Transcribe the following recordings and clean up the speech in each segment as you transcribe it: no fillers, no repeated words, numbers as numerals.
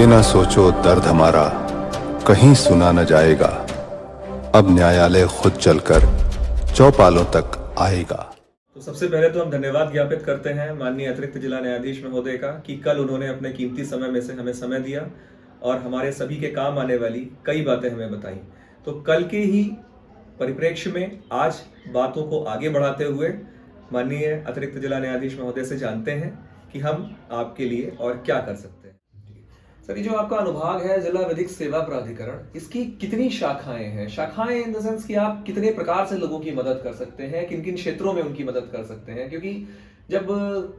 ये ना सोचो दर्द हमारा कहीं सुना न जाएगा, अब न्यायालय खुद चलकर चौपालों तक आएगा। तो सबसे पहले तो हम धन्यवाद ज्ञापित करते हैं माननीय अतिरिक्त जिला न्यायाधीश महोदय का कि कल उन्होंने अपने कीमती समय में से हमें समय दिया और हमारे सभी के काम आने वाली कई बातें हमें बताई। तो कल के ही परिप्रेक्ष्य में आज बातों को आगे बढ़ाते हुए माननीय अतिरिक्त जिला न्यायाधीश महोदय से जानते हैं कि हम आपके लिए और क्या कर सकते हैं। सर, ये जो आपका अनुभाग है जिला विधिक सेवा प्राधिकरण, इसकी कितनी शाखाएं हैं? शाखाएं इन द सेंस कि आप कितने प्रकार से लोगों की मदद कर सकते हैं, किन किन क्षेत्रों में उनकी मदद कर सकते हैं? क्योंकि जब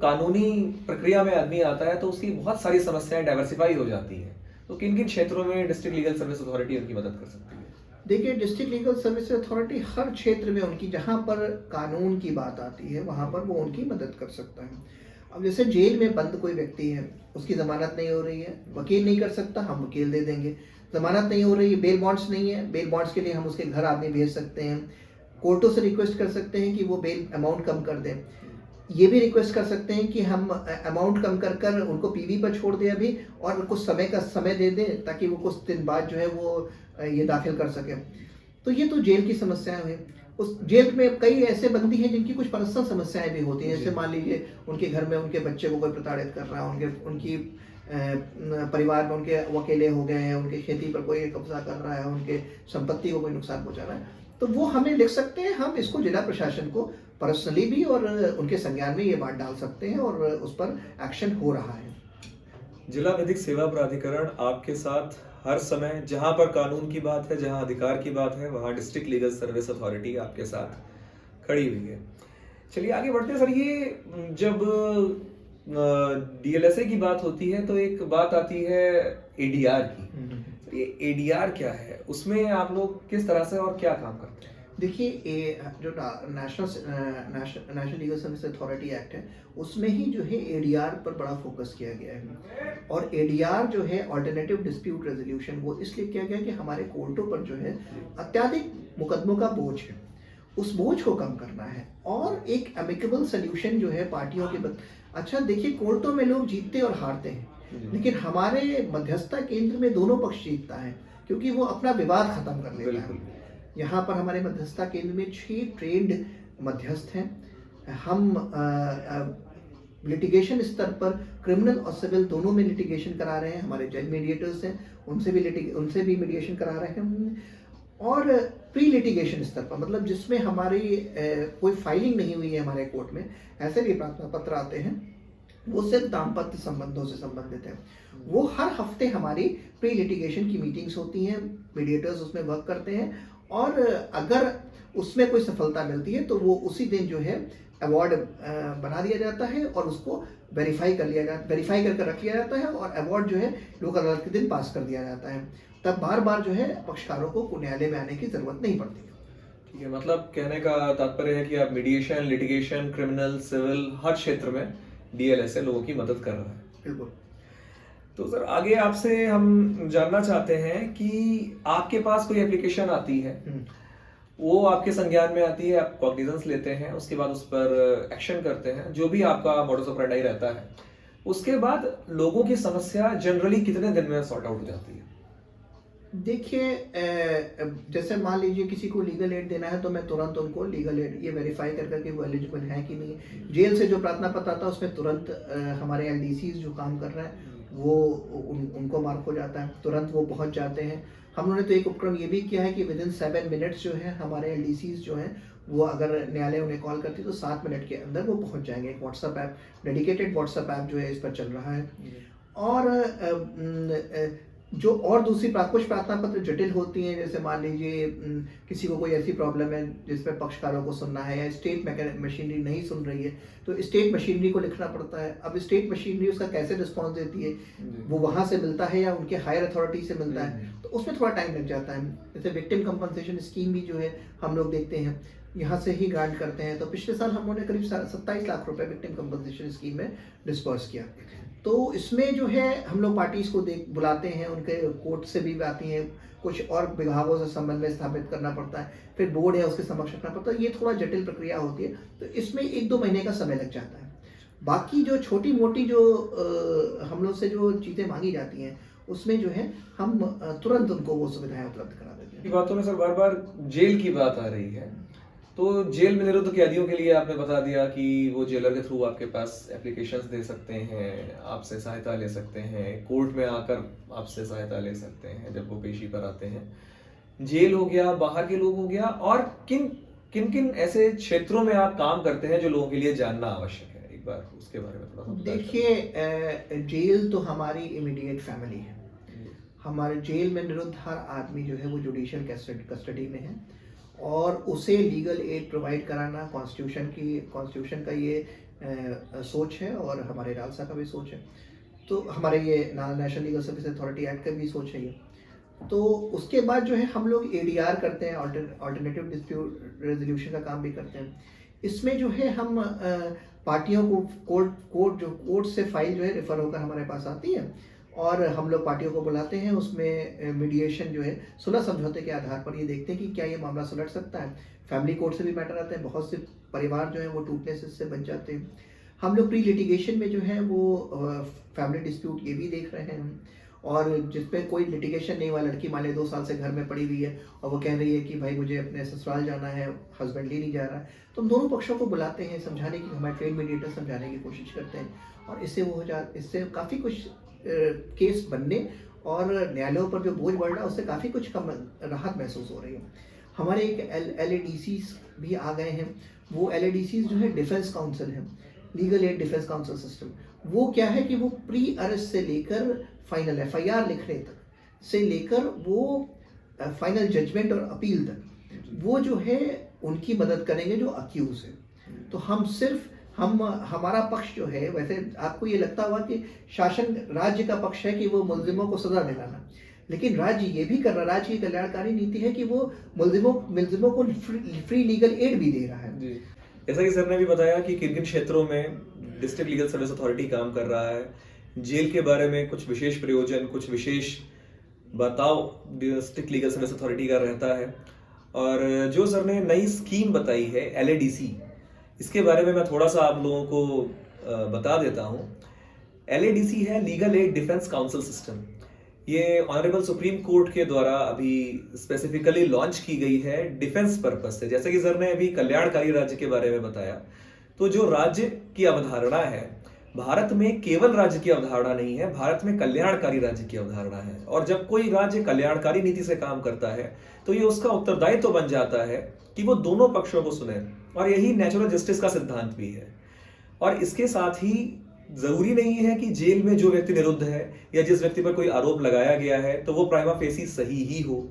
कानूनी प्रक्रिया में आदमी आता है तो उसकी बहुत सारी समस्याएं डाइवर्सिफाई हो जाती हैं। तो किन किन क्षेत्रों में डिस्ट्रिक्ट लीगल सर्विस अथॉरिटी उनकी मदद कर सकती है? देखिए, डिस्ट्रिक्ट लीगल सर्विस अथॉरिटी हर क्षेत्र में उनकी जहाँ पर कानून की बात आती है वहाँ पर वो उनकी मदद कर सकता है। अब जैसे जेल में बंद कोई व्यक्ति है, उसकी ज़मानत नहीं हो रही है, वकील नहीं कर सकता, हम वकील दे देंगे। ज़मानत नहीं हो रही है, बेल बॉन्ड्स नहीं है, बेल बॉन्ड्स के लिए हम उसके घर आदमी भेज सकते हैं। कोर्टों से रिक्वेस्ट कर सकते हैं कि वो बेल अमाउंट कम कर दें। ये भी रिक्वेस्ट कर सकते हैं कि हम अमाउंट कम कर कर उनको पीवी पर छोड़ दें अभी, और कुछ समय का समय दे दें ताकि वो कुछ दिन बाद जो है वो ये दाखिल कर सकें। तो ये तो जेल की समस्याएं हुई। उस जेल में कई ऐसे बंदी हैं जिनकी कुछ पर्सनल समस्याएं भी होती हैं। जैसे मान लीजिए उनके घर में उनके बच्चे को कोई प्रताड़ित कर रहा है, उनकी परिवार में उनके वो अकेले हो गए हैं, उनकी खेती पर कोई कब्जा कर रहा है, उनके संपत्ति को कोई नुकसान पहुंचा रहा है, तो वो हमें लिख सकते हैं। हम इसको जिला प्रशासन को पर्सनली भी और उनके संज्ञान में ये बात डाल सकते हैं और उस पर एक्शन हो रहा है। जिला विधिक सेवा प्राधिकरण आपके साथ हर समय, जहां पर कानून की बात है, जहां अधिकार की बात है, वहां डिस्ट्रिक्ट लीगल सर्विस अथॉरिटी आपके साथ खड़ी हुई है। चलिए आगे बढ़ते हैं सर। ये जब डीएलएसए की बात होती है तो एक बात आती है एडीआर की। ये एडीआर क्या है, उसमें आप लोग किस तरह से और क्या काम करते हैं? देखिए, जो national legal service authority act है उसमें ही जो है एडीआर पर बड़ा फोकस किया गया है। और एडीआर जो है ऑल्टरनेटिव डिस्प्यूट रेजोल्यूशन, वो इसलिए किया गया कि हमारे कोर्टों पर जो है अत्यधिक मुकदमों का बोझ है, उस बोझ को कम करना है और एक एमिकेबल सोल्यूशन जो है पार्टियों के अच्छा देखिए, कोर्टों में लोग जीतते और हारते हैं, लेकिन हमारे मध्यस्थता केंद्र में दोनों पक्ष जीतता है क्योंकि वो अपना विवाद खत्म कर लेता है। यहाँ पर हमारे मध्यस्थता केंद्र में 6 ट्रेंड मध्यस्थ हैं। हम लिटिगेशन स्तर पर क्रिमिनल और सिविल दोनों में लिटिगेशन करा रहे हैं। हमारे जज मीडिएटर्स हैं, उनसे भी मीडिएशन करा रहे हैं। और प्री लिटिगेशन स्तर पर, मतलब जिसमें हमारी कोई फाइलिंग नहीं हुई है हमारे कोर्ट में, ऐसे भी प्रार्थना पत्र आते हैं, वो सिर्फ दाम्पत्य संबंधों से संबंधित है। वो हर हफ्ते हमारी प्री लिटिगेशन की मीटिंग्स होती हैं, मीडिएटर्स उसमें वर्क करते हैं और अगर उसमें कोई सफलता मिलती है तो वो उसी दिन जो है अवार्ड बना दिया जाता है और उसको वेरीफाई कर रख लिया जाता है और अवार्ड जो है लोक अदालत के दिन पास कर दिया जाता है। तब बार बार जो है पक्षकारों को न्यायालय में आने की जरूरत नहीं पड़ती। ठीक है, मतलब कहने का तात्पर्य है कि आप मीडिएशन, लिटिगेशन, क्रिमिनल, सिविल हर क्षेत्र में डीएलएसए लोगों की मदद कर रहा है। बिल्कुल। तो सर आगे आपसे हम जानना चाहते हैं कि आपके पास कोई एप्लीकेशन आती है, वो आपके संज्ञान में आती है, आप कॉग्निजेंस लेते हैं, उसके बाद उस पर एक्शन करते हैं, जो भी आपका मोडस ऑपरेंडी रहता है, उसके बाद लोगों की समस्या जनरली कितने दिन में सॉर्ट आउट हो जाती है? देखिए, जैसे मान लीजिए किसी को लीगल एड देना है तो मैं तुरंत उनको लीगल एड ये वेरीफाई कर करके वो एलिजिबल है कि नहीं। जेल से जो प्रार्थना पत्र आता है उसमें तुरंत हमारे एलडीसीज जो काम कर रहे हैं वो उनको मार्क हो जाता है, तुरंत वो पहुंच जाते हैं। हम लोगों ने तो एक उपक्रम ये भी किया है कि विदिन 7 मिनट्स जो है हमारे एलडीसीज जो हैं वो अगर न्यायालय उन्हें कॉल करती है तो 7 मिनट के अंदर वो पहुंच जाएंगे। एक WhatsApp app, dedicated WhatsApp app जो है इस पर चल रहा है। और जो और दूसरी कुछ प्रार्थना पत्र जटिल होती हैं, जैसे मान लीजिए किसी को कोई ऐसी प्रॉब्लम है जिसमें पक्षकारों को सुनना है या स्टेट मशीनरी नहीं सुन रही है तो स्टेट मशीनरी को लिखना पड़ता है। अब स्टेट मशीनरी उसका कैसे रिस्पॉन्स देती है, वो वहाँ से मिलता है या उनके हायर अथॉरिटी से मिलता है, तो उसमें थोड़ा टाइम लग जाता है। जैसे विक्टिम कंपनसेशन स्कीम भी जो है हम लोग देखते हैं यहाँ से ही ग्रांट करते हैं। तो पिछले साल हम लोगों ने करीब 27 लाख रुपए विक्टिम कंपनसेशन स्कीम में डिस्पर्स किया। तो इसमें जो है हम लोग पार्टीज को बुलाते हैं, उनके कोर्ट से भी आती हैं, कुछ और विभागों से समन्वय स्थापित करना पड़ता है, फिर बोर्ड है उसके समक्ष रखना पड़ता है। ये थोड़ा जटिल प्रक्रिया होती है, तो इसमें 1-2 महीने का समय लग जाता है। बाकी जो छोटी मोटी जो हम लोग से जो चीज़ें मांगी जाती हैं उसमें जो है हम तुरंत उनको वो सुविधाएं उपलब्ध करा देते हैं। की बातों में सर बार बार जेल की बात आ रही है, तो जेल में निरुद्ध कैदियों के लिए आपने बता दिया कि वो जेलर के थ्रू आपके पास एप्लीकेशंस दे सकते हैं, आपसे सहायता ले सकते हैं, कोर्ट में आकर आपसे सहायता ले सकते हैं जब वो पेशी पर आते हैं। जेल हो गया, बाहर के लोग हो गया, और किन किन किन ऐसे क्षेत्रों में आप काम करते हैं जो लोगों के लिए जानना आवश्यक है, एक बार उसके बारे में थोड़ा सा बताइए। देखिए, जेल तो हमारी इमीडिएट फैमिली है। हमारे जेल में निरुद्ध हर आदमी जो है वो जुडिशियल कस्टडी में है, और उसे लीगल एड प्रोवाइड कराना कॉन्स्टिट्यूशन का ये सोच है, और हमारे रालसा का भी सोच है। तो हमारे ये national legal service authority act का भी सोच है ये। तो उसके बाद जो है हम लोग एडीआर करते हैं, ऑल्टरनेटिव डिस्प्यूट रेजोल्यूशन का काम भी करते हैं। इसमें जो है हम पार्टियों को कोर्ट से फाइल जो है रेफर होकर हमारे पास आती है, और हम लोग पार्टियों को बुलाते हैं। उसमें मीडिएशन जो है सुलह समझौते के आधार पर ये देखते हैं कि क्या ये मामला सुलझ सकता है। फैमिली कोर्ट से भी मैटर आते हैं, बहुत से परिवार जो है वो टूटने से इससे बच जाते हैं। हम लोग प्री लिटिगेशन में जो है वो फैमिली डिस्प्यूट ये भी देख रहे हैं, और जिसमें कोई लिटिगेशन नहीं हुआ, लड़की मान ली 2 साल से घर में पड़ी हुई है और वो कह रही है कि भाई मुझे अपने ससुराल जाना है, हस्बैंड ले नहीं जा रहा है, तो हम दोनों पक्षों को बुलाते हैं, समझाने की, हमारे ट्रेड मीडिएटर समझाने की कोशिश करते हैं, और इससे काफ़ी कुछ केस बनने और न्यायालयों पर जो बोझ बढ़ रहा है उससे काफ़ी कुछ कम राहत महसूस हो रही है। हमारे एक LADCs भी आ गए हैं। वो LADCs जो है डिफेंस काउंसिल है, legal aid defence council system. वो क्या है कि वो प्री अरेस्ट से लेकर फाइनल FIR लिखने तक से लेकर वो फाइनल जजमेंट और अपील तक, वो जो है उनकी मदद करेंगे जो अक्यूज है। तो हम सिर्फ हमारा पक्ष जो है, वैसे आपको ये लगता होगा कि शासन राज्य का पक्ष है कि वो मुलजिमों को सजा दिलाना, लेकिन राज्य ये भी कर रहा, राज्य की कल्याणकारी नीति है कि वो मुलजिमों को फ्री लीगल एड भी दे रहा है। जी, जैसा कि सर ने भी बताया कि किन किन क्षेत्रों में डिस्ट्रिक्ट लीगल सर्विस अथॉरिटी काम कर रहा है। जेल के बारे में कुछ विशेष प्रयोजन, कुछ विशेष बताओ डिस्ट्रिक्ट लीगल सर्विस अथॉरिटी का रहता है। और जो सर ने नई स्कीम बताई है LADC, इसके बारे में मैं थोड़ा सा आप लोगों को बता देता हूँ। LADC है legal aid defence council system. ये ऑनरेबल सुप्रीम कोर्ट के द्वारा अभी स्पेसिफिकली लॉन्च की गई है डिफेंस पर्पस से। जैसे कि सर ने अभी कल्याणकारी राज्य के बारे में बताया, तो जो राज्य की अवधारणा है, भारत में केवल राज्य की अवधारणा नहीं है, भारत में कल्याणकारी राज्य की अवधारणा है। और जब कोई राज्य कल्याणकारी नीति से काम करता है तो ये उसका उत्तरदायित्व बन जाता है कि वो दोनों पक्षों को सुने, और यही नेचुरल जस्टिस का सिद्धांत भी है। और इसके साथ ही जरूरी नहीं है कि जेल में जो व्यक्ति निरुद्ध है या जिस व्यक्ति पर कोई आरोप लगाया गया है तो वो प्राइमा फेसी सही ही हो।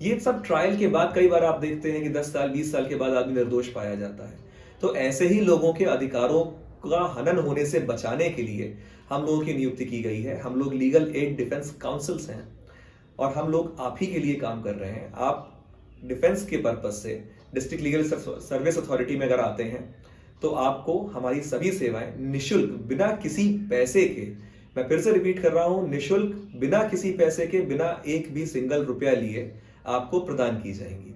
ये सब ट्रायल के बाद कई बार आप देखते हैं कि 10 साल 20 साल के बाद आदमी निर्दोष पाया जाता है। तो ऐसे ही लोगों के अधिकारों का हनन होने से बचाने के लिए हम लोगों की नियुक्ति की गई है। हम लोग लीगल एड डिफेंस काउंसिल्स हैं, और हम लोग आप ही के लिए काम कर रहे हैं। आप डिफेंस के पर्पज से डिस्ट्रिक्ट लीगल सर्विस अथॉरिटी में अगर आते हैं तो आपको हमारी सभी सेवाएं निशुल्क, बिना किसी पैसे के, मैं फिर से रिपीट कर रहा हूं, निशुल्क, बिना किसी पैसे के, बिना एक भी सिंगल रुपया लिए आपको प्रदान की जाएंगी।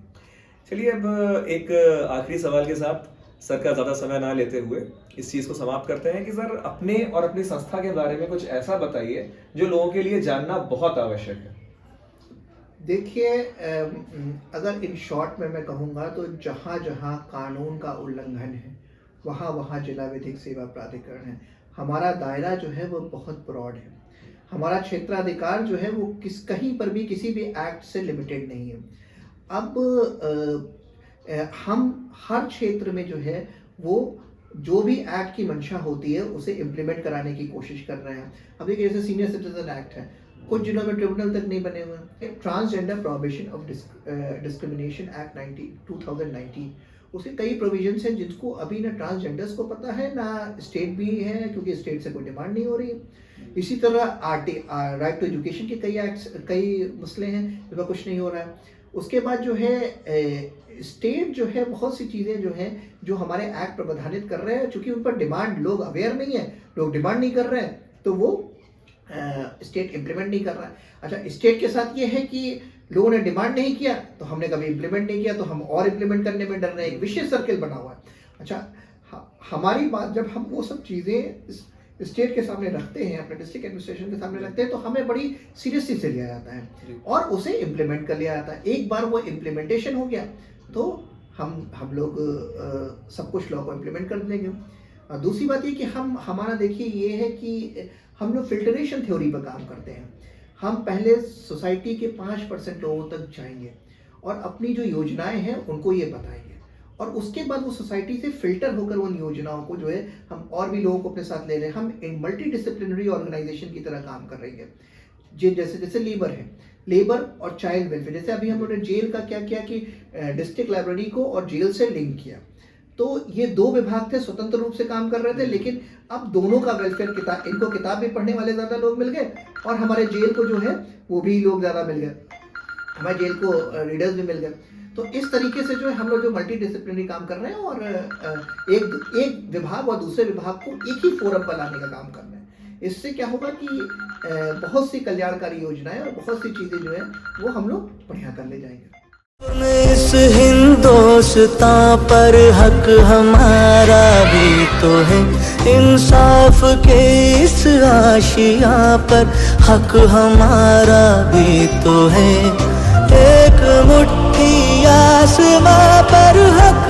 चलिए अब एक आखिरी सवाल के साथ सर का ज्यादा समय ना लेते हुए इस चीज को समाप्त करते हैं कि सर अपने और अपनी संस्था के बारे में कुछ ऐसा बताइए जो लोगों के लिए जानना बहुत आवश्यक है। देखिए, अगर इन शॉर्ट में मैं कहूँगा तो जहाँ जहाँ कानून का उल्लंघन है वहाँ वहाँ जिला विधिक सेवा प्राधिकरण है। हमारा दायरा जो है वो बहुत ब्रॉड है। हमारा क्षेत्राधिकार जो है वो कहीं पर भी किसी भी एक्ट से लिमिटेड नहीं है। अब हम हर क्षेत्र में जो है वो जो भी एक्ट की मंशा होती है उसे इम्प्लीमेंट कराने की कोशिश कर रहे हैं। अब देखिए, जैसे सीनियर सिटीजन एक्ट है, कुछ जिलों में ट्रिब्यूनल तक नहीं बने हुए हैं। Transgender prohibition of discrimination act 2019, उसके कई प्रोविजंस हैं जिनको अभी ना ट्रांसजेंडर्स को पता है ना स्टेट भी है, क्योंकि स्टेट से कोई डिमांड नहीं हो रही है। इसी तरह राइट टू एजुकेशन के कई मसले हैं जिनका कुछ नहीं हो रहा है। उसके बाद जो है स्टेट जो है बहुत सी चीज़ें जो हैं जो हमारे एक्ट प्रावधानित कर रहे हैं, चूँकि उन पर डिमांड, लोग अवेयर नहीं है, लोग डिमांड नहीं कर रहे हैं, तो वो स्टेट इम्प्लीमेंट नहीं कर रहा है। अच्छा, स्टेट के साथ ये है कि लोगों ने डिमांड नहीं किया तो हमने कभी इम्प्लीमेंट नहीं किया, तो हम और इम्प्लीमेंट करने में डर रहे हैं। एक विशेष सर्किल बना हुआ है। अच्छा, हमारी बात, जब हम वो सब चीज़ें स्टेट के सामने रखते हैं, अपने डिस्ट्रिक्ट एडमिनिस्ट्रेशन के सामने रखते हैं, तो हमें बड़ी सीरियसली से लिया जाता है और उसे इम्प्लीमेंट कर लिया जाता है। एक बार वो इम्प्लीमेंटेशन हो गया तो हम लोग सब कुछ लॉ को इम्प्लीमेंट कर देंगे। और दूसरी बात ये कि हमारा देखिए ये है कि हम लोग फिल्टरेशन थ्योरी पर काम करते हैं। हम पहले सोसाइटी के 5% लोगों तक जाएंगे और अपनी जो योजनाएं हैं उनको ये बताएंगे और उसके बाद वो सोसाइटी से फिल्टर होकर उन योजनाओं को जो है हम और भी लोगों को अपने साथ ले रहे हैं। हम एक मल्टी डिसिप्लिनरी ऑर्गेनाइजेशन की तरह काम कर रहे हैं। जैसे लेबर है, लेबर और चाइल्ड वेलफेयर, जैसे अभी हम लोगों ने जेल का क्या किया कि डिस्ट्रिक्ट लाइब्रेरी को और जेल से लिंक किया। तो ये 2 विभाग थे, स्वतंत्र रूप से काम कर रहे थे, लेकिन अब दोनों का वेलफेयर, इनको किताब भी पढ़ने वाले ज़्यादा लोग मिल गए और हमारे जेल को जो है वो भी लोग ज़्यादा मिल गए, हमारे जेल को रीडर्स भी मिल गए। तो इस तरीके से जो है हम लोग जो मल्टी डिसिप्लिनरी काम कर रहे हैं और एक विभाग और दूसरे विभाग को एक ही फोरम पर लाने का काम कर रहे हैं। इससे क्या होगा कि बहुत सी कल्याणकारी योजनाएं और बहुत सी चीज़ें जो है वो हम लोग बढ़िया कर ले जाएंगे। इस हिंदुस्तां पर हक हमारा भी तो है, इंसाफ के इस आशिया पर हक हमारा भी तो है। एक मुट्ठी आसमां पर हक